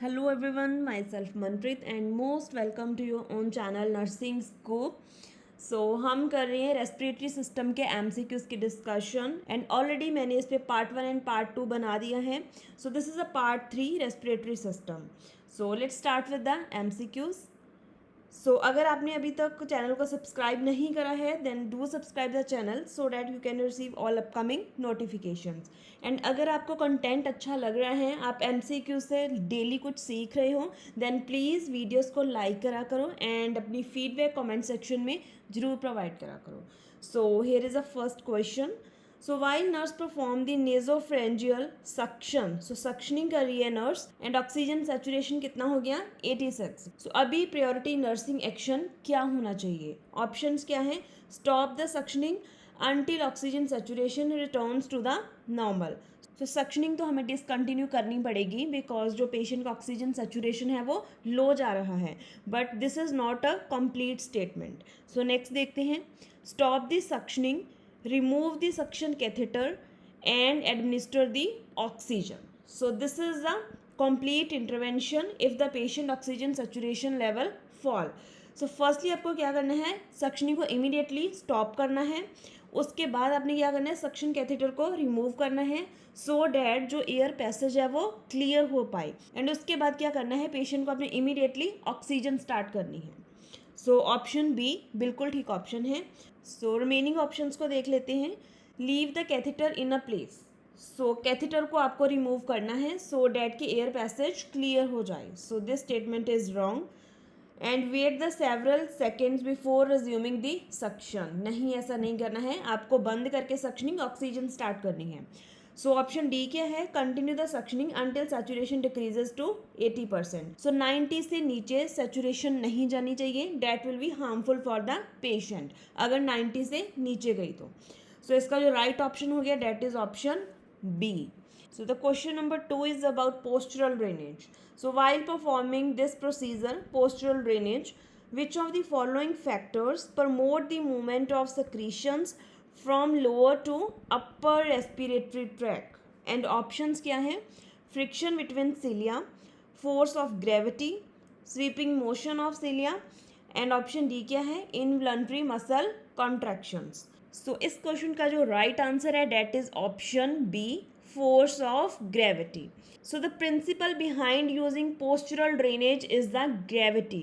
Hello everyone, myself Manpreet and most welcome to your own channel Nursing Scoop. हम कर रहे हैं respiratory system के MCQs की डिस्कशन एंड ऑलरेडी मैंने इस पे पार्ट 1 एंड पार्ट 2 बना दिया है. This is a part 3 respiratory system. Let's start with the MCQs. अगर आपने अभी तक चैनल को सब्सक्राइब नहीं करा है then do subscribe the channel so that you can receive all upcoming notifications. And अगर आपको कंटेंट अच्छा लग रहा है, आप MCQ से डेली कुछ सीख रहे हो, देन प्लीज़ वीडियोस को लाइक करा करो एंड अपनी फीडबैक कमेंट सेक्शन में ज़रूर प्रोवाइड करा करो. Here is a first question. while nurse perform the nasopharyngeal suction, suctioning कर रही है nurse and oxygen saturation कितना हो गया 86. अभी priority nursing action क्या होना चाहिए? Options क्या है? Stop the suctioning until oxygen saturation returns to the normal. Suctioning तो हमें डिसकंटिन्यू करनी पड़ेगी बिकॉज जो पेशेंट का ऑक्सीजन सेचुरेशन है वो लो जा रहा है, but this is not a complete statement. Next देखते हैं. Stop the suctioning, remove the suction catheter and administer the oxygen. This is the complete intervention if the patient oxygen saturation level fall. Firstly आपको क्या करना है, suctioning को immediately stop करना है. उसके बाद आपने क्या करना है, सक्शन कैथेटर को रिमूव करना है सो डैट जो एयर पैसेज है वो क्लियर हो पाए. एंड उसके बाद क्या करना है, पेशेंट को आपने इमीडिएटली ऑक्सीजन स्टार्ट करनी है. ऑप्शन बी बिल्कुल ठीक ऑप्शन है. रिमेनिंग ऑप्शंस को देख लेते हैं. Leave the catheter in a place. Catheter को आपको रिमूव करना है सो डैट कि एयर पैसेज क्लियर हो जाए. This statement is wrong. And wait the several seconds before resuming the suction. नहीं, ऐसा नहीं करना है, आपको बंद करके सक्शनिंग ऑक्सीजन स्टार्ट करनी है. ऑप्शन डी क्या है, continue the suctioning until saturation decreases to 80%. 90 से नीचे सैचुरेशन नहीं जानी चाहिए, that will be harmful for the patient अगर 90 से नीचे गई तो. इसका जो राइट ऑप्शन हो गया that is option B. The question number 2 is about postural drainage. while performing this procedure, postural drainage, which of the following factors promote the movement of secretions from lower to upper respiratory tract? And options क्या हैं? Friction between cilia, force of gravity, sweeping motion of cilia, and option D क्या है? Involuntary muscle contractions. इस question का जो right answer है that is option B, force of gravity. The principle behind using postural drainage is the gravity.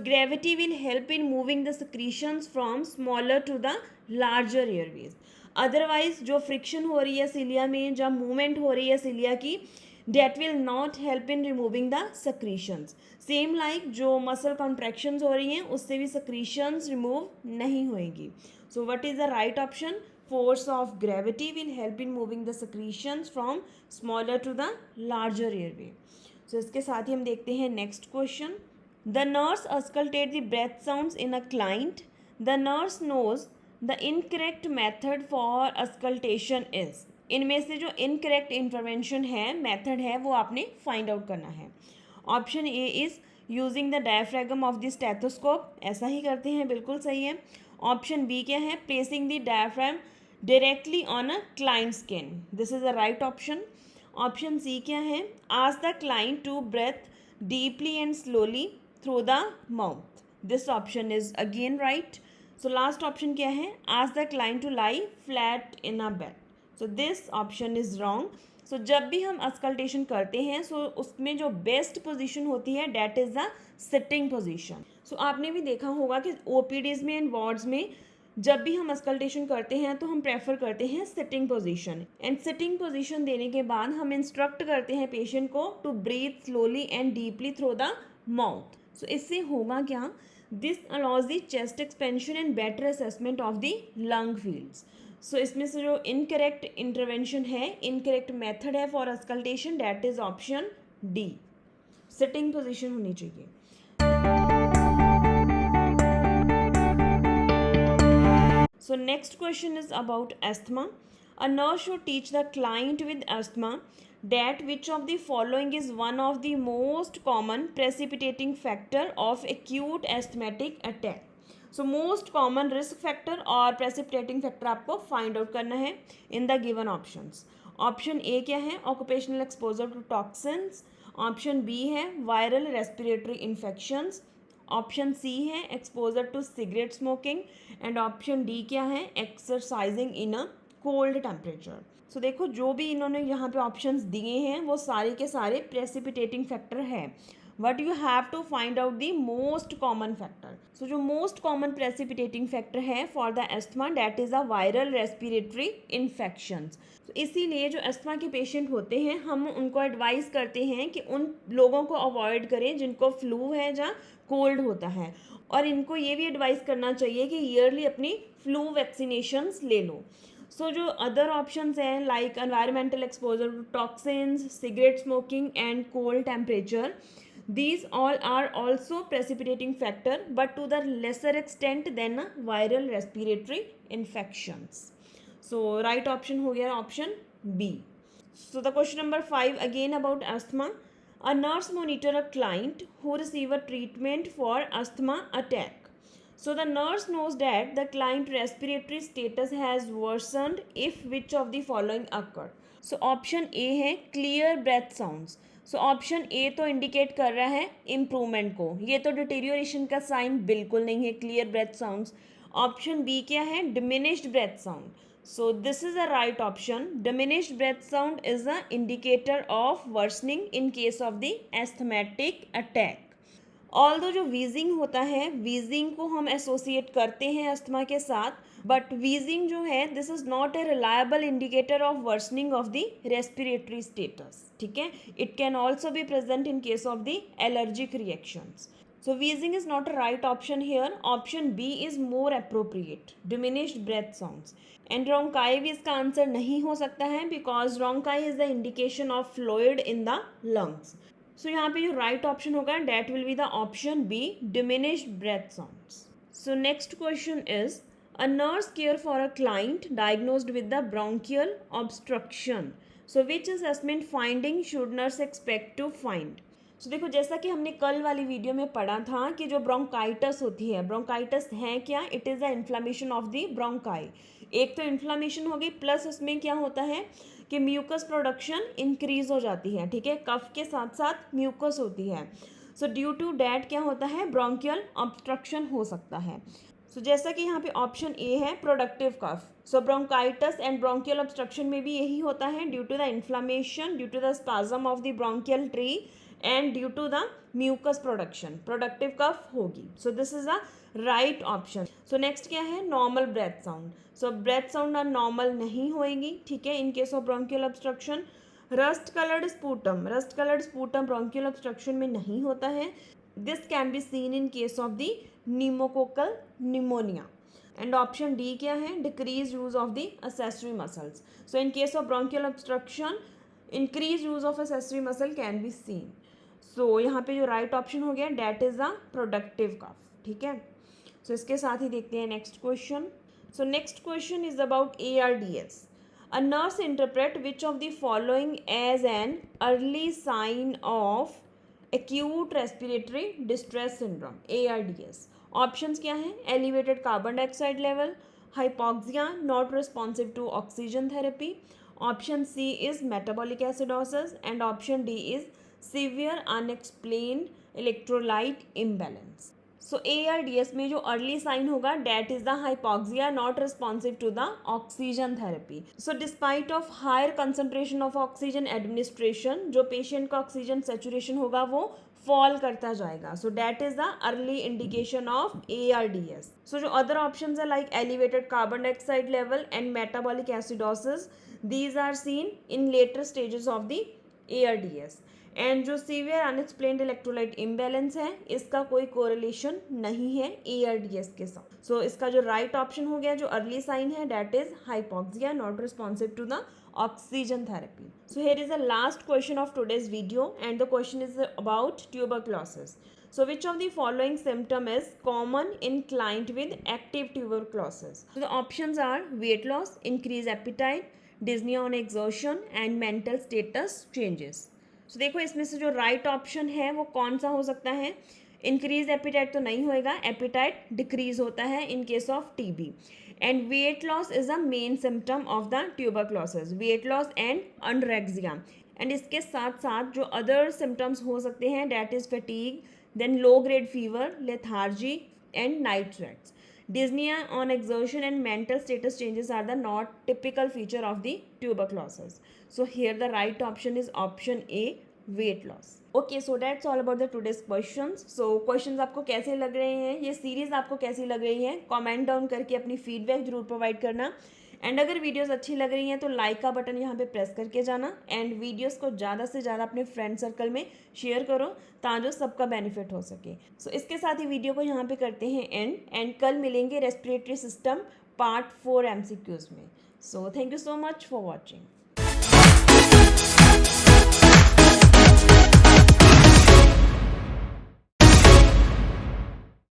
Gravity will help in moving the secretions from smaller to the larger airways. Otherwise जो friction हो रही है cilia में, जब movement हो रही है cilia की, that will not help in removing the secretions. Same like जो muscle contractions हो रही हैं उससे भी secretions remove नहीं होएंगी. What is the right option? Force of gravity will help in moving the secretions from smaller to the larger airway. इसके साथ ही हम देखते हैं next question. The nurse auscultate the breath sounds in a client. The nurse knows the incorrect method for auscultation is. इनमें से जो incorrect intervention है, method है, वो आपने फाइंड आउट करना है. Option A is using the diaphragm of the stethoscope. ऐसा ही करते हैं, बिल्कुल सही है. ऑप्शन बी क्या है, placing the diaphragm directly on a client skin. This is the right option. Option C क्या है, ask the client to breathe deeply and slowly through the mouth. This option is again right. Last option क्या है, ask the client to lie flat in a bed. This option is wrong. जब भी हम auscultation करते हैं उसमें जो best position होती है that is the sitting position. आपने भी देखा होगा कि OPDs में एंड वार्ड्स में जब भी हम अस्कल्टेशन करते हैं तो हम प्रेफर करते हैं sitting position. And sitting position देने के बाद हम इंस्ट्रक्ट करते हैं पेशेंट को to breathe slowly and deeply through the mouth. इससे होगा क्या, this allows the chest expansion and better assessment of the lung fields. इसमें से जो इनकरेक्ट इंटरवेंशन है, इनकरेक्ट मेथड है for auscultation that is option D, sitting position होनी चाहिए. Next question is about asthma. A nurse should teach the client with asthma that which of the following is one of the most common precipitating factor of acute asthmatic attack. Most common risk factor और precipitating factor आपको find out करना है in the given options. Option A क्या है, occupational exposure to toxins. Option B है viral respiratory infections, option C है exposure to cigarette smoking, and option D क्या है exercising in a cold temperature. So देखो जो भी इन्होंने यहाँ पे ऑप्शंस दिए हैं वो सारे के सारे प्रेसिपिटेटिंग फैक्टर है, but you have to find out the most common factor. So जो मोस्ट कॉमन प्रेसिपिटेटिंग फैक्टर है for the asthma that is a viral respiratory infections. तो इसीलिए जो एस्थमा के पेशेंट होते हैं हम उनको एडवाइस करते हैं कि उन लोगों को अवॉइड करें जिनको फ्लू है जहाँ कोल्ड होता है, और इनको ये भी एडवाइस करना चाहिए कि ईयरली अपनी फ्लू वैक्सीनेशंस ले लो। सो जो अदर ऑप्शंस हैं like environmental exposure to toxins, cigarette smoking and cold temperature, these all are also precipitating factor but to the lesser extent than a viral respiratory infections. So right option हो गया option B. So the question number 5 again about asthma. A nurse monitor a client who receive a treatment for asthma attack. So the nurse knows that the client respiratory status has worsened if which of the following occur. So option A है clear breath sounds. So option A तो indicate कर रहा है improvement को, ये तो deterioration का sign बिल्कुल नहीं है clear breath sounds. Option B क्या है diminished breath sound, so this is a right option. Diminished breath sound is a indicator of worsening in case of the asthmatic attack. Although जो wheezing होता है, wheezing को हम associate करते हैं asthma के साथ, बट वीजिंग जो है this is not a reliable indicator of worsening of the respiratory status, ठीक है। It can also be present in case of the allergic reactions. So wheezing is not a right option here, option B is more appropriate, diminished breath sounds. And bronchi भी इसका आंसर नहीं हो सकता है because bronchi is the indication of fluid in the lungs. So यहाँ पे जो राइट ऑप्शन होगा that will be the option B diminished breath sounds. So next question is a nurse care for a client diagnosed with the bronchial obstruction, so which assessment finding should nurse expect to find. So देखो जैसा कि हमने कल वाली video में पढ़ा था कि जो ब्रोंकाइटिस होती है, ब्रोंकाइटिस है क्या, it is the inflammation of the bronchi. एक तो इन्फ्लामेशन होगी प्लस उसमें क्या होता है कि म्यूकस प्रोडक्शन इंक्रीज हो जाती है, ठीक है, कफ के साथ साथ म्यूकस होती है। सो ड्यू टू डैट क्या होता है ब्रोंकियल ऑब्स्ट्रक्शन हो सकता है। सो जैसा कि यहाँ पे ऑप्शन ए है productive cough, so bronchitis and bronchial obstruction में भी यही होता है due to the inflammation, due to the spasm of the bronchial tree and due to the mucus production, productive cough होगी। So this is a right option. So next क्या है normal breath sound, so breath sound normal नहीं होएगी, ठीक है, in case of bronchial obstruction. Rust coloured sputum, rust coloured sputum bronchial obstruction में नहीं होता है, this can be seen in case of the pneumococcal pneumonia. And option D क्या है decrease use of the accessory muscles, so in case of bronchial obstruction increase use of accessory muscle can be seen. So यहाँ पे जो right option हो गया that is a productive cough, ठीक है। So इसके साथ ही देखते हैं next question. So next question is about ARDS. A nurse interpret which of the following as an early sign of acute respiratory distress syndrome ARDS. Options क्या हैं elevated carbon dioxide level, hypoxia not responsive to oxygen therapy, option C is metabolic acidosis, and option D is severe unexplained electrolyte imbalance. So ARDS में जो early sign होगा that is the hypoxia not responsive to the oxygen therapy. So despite of higher concentration of oxygen administration जो patient का oxygen saturation होगा वो fall करता जाएगा, so that is the early indication of ARDS. So जो other options है like elevated carbon dioxide level and metabolic acidosis, these are seen in later stages of the ARDS. And जो severe unexplained electrolyte imbalance है इसका कोई correlation नहीं है ARDS के साथ। सो इसका जो राइट ऑप्शन हो गया जो अर्ली साइन है that is hypoxia not responsive to the oxygen therapy. So here is the last question of today's video and the question is about tuberculosis. So which of the following symptom is common in client with active tuberculosis? So the options are weight loss, increased appetite, dyspnea on exertion and mental status changes. So देखो इसमें से जो right option है वो कौन सा हो सकता है, इंक्रीज एपिटाइट तो नहीं होएगा, एपिटाइट डिक्रीज होता है in case of TB, and weight loss is a main symptom of the tuberculosis, weight loss and anorexia. And इसके साथ साथ जो अदर सिम्टम्स हो सकते हैं that is fatigue, then low grade fever, lethargy and night sweats. Dyspnea on exertion and mental status changes are the not typical feature of the tuberculosis. So here the right option is option A, weight loss. Okay, so that's all about the today's questions. So questions आपको कैसे लग रहे हैं, ये series आपको कैसी लग रही है, कमेंट डाउन करके अपनी फीडबैक जरूर प्रोवाइड करना. एंड अगर वीडियोस अच्छी लग रही हैं तो लाइक का बटन यहाँ पे प्रेस करके जाना एंड वीडियोस को ज़्यादा से ज़्यादा अपने फ्रेंड सर्कल में शेयर करो ताकि सबका बेनिफिट हो सके. सो इसके साथ ही वीडियो को यहाँ पे करते हैं एंड कल मिलेंगे रेस्पिरेटरी सिस्टम पार्ट 4 MCQs में. So thank you so much for watching.